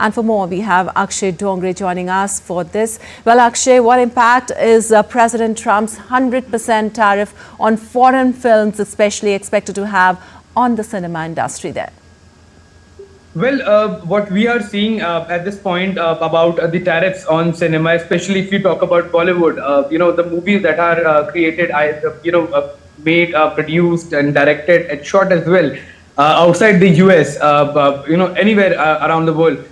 And for more, we have Akshay Dongre joining us for this. Well, Akshay, what impact is President Trump's 100% tariff on foreign films especially expected to have on the cinema industry there? Well, what we are seeing at this point about the tariffs on cinema, especially if you talk about Bollywood, the movies that are created, made, produced and directed and shot as well outside the US, anywhere around the world.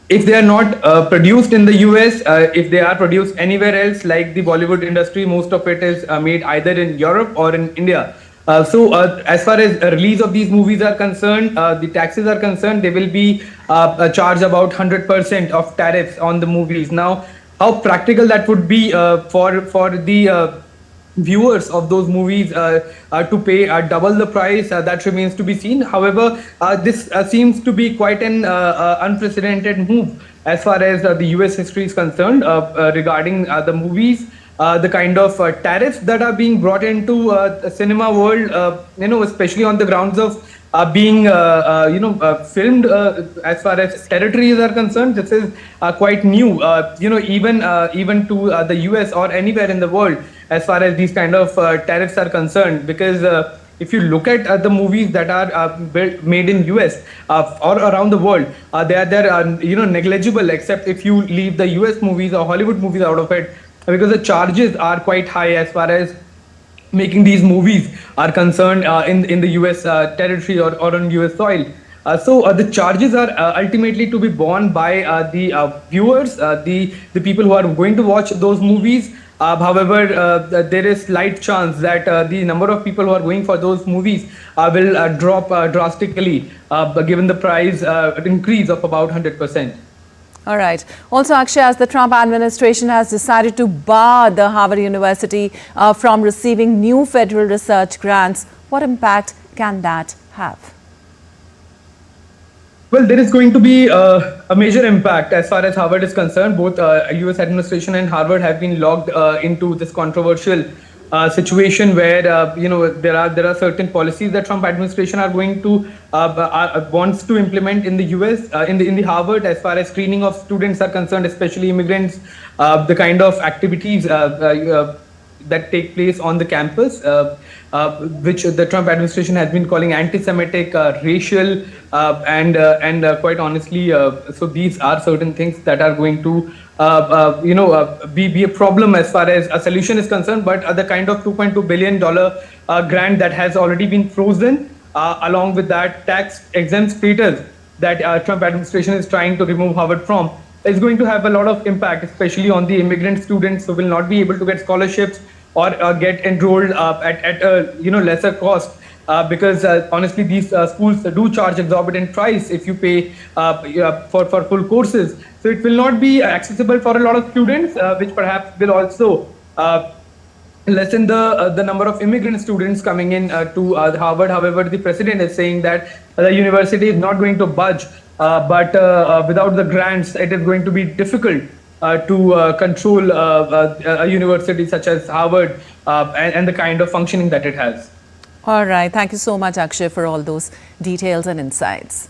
If they are not produced in the US, if they are produced anywhere else, like the Bollywood industry, most of it is made either in Europe or in India. As far as release of these movies are concerned, the taxes are concerned, they will be charged about 100% of tariffs on the movies. Now, how practical that would be for the viewers of those movies to pay double the price, that remains to be seen. However, this seems to be quite an unprecedented move as far as the US history is concerned regarding the movies. The kind of tariffs that are being brought into the cinema world, especially on the grounds of being, filmed as far as territories are concerned. This is quite new, even to the US or anywhere in the world as far as these kind of tariffs are concerned. Because if you look at the movies that are made in US or around the world, they're negligible, except if you leave the US movies or Hollywood movies out of it, because the charges are quite high as far as making these movies are concerned in the US territory or on US soil. So the charges are ultimately to be borne by the viewers, the people who are going to watch those movies. However, there is slight chance that the number of people who are going for those movies will drop drastically given the price increase of about 100%. All right. Also, Akshay, as the Trump administration has decided to bar the Harvard University from receiving new federal research grants, what impact can that have? Well, there is going to be a major impact as far as Harvard is concerned. Both US administration and Harvard have been locked into this controversial situation where there are certain policies that Trump administration are going to wants to implement in the US in the Harvard as far as screening of students are concerned, especially immigrants, the kind of activities that take place on the campus, which the Trump administration has been calling anti-Semitic, racial, and quite honestly, so these are certain things that are going to be a problem as far as a solution is concerned. But the kind of $2.2 billion grant that has already been frozen, along with that tax-exempt status that Trump administration is trying to remove Harvard from, is going to have a lot of impact, especially on the immigrant students who will not be able to get scholarships or get enrolled at a lesser cost. Because honestly, these schools do charge exorbitant price if you pay for full courses. So it will not be accessible for a lot of students, which perhaps will also lessen the number of immigrant students coming in to Harvard. However, the president is saying that the university is not going to budge, but without the grants, it is going to be difficult to control a university such as Harvard and the kind of functioning that it has. All right. Thank you so much, Akshay, for all those details and insights.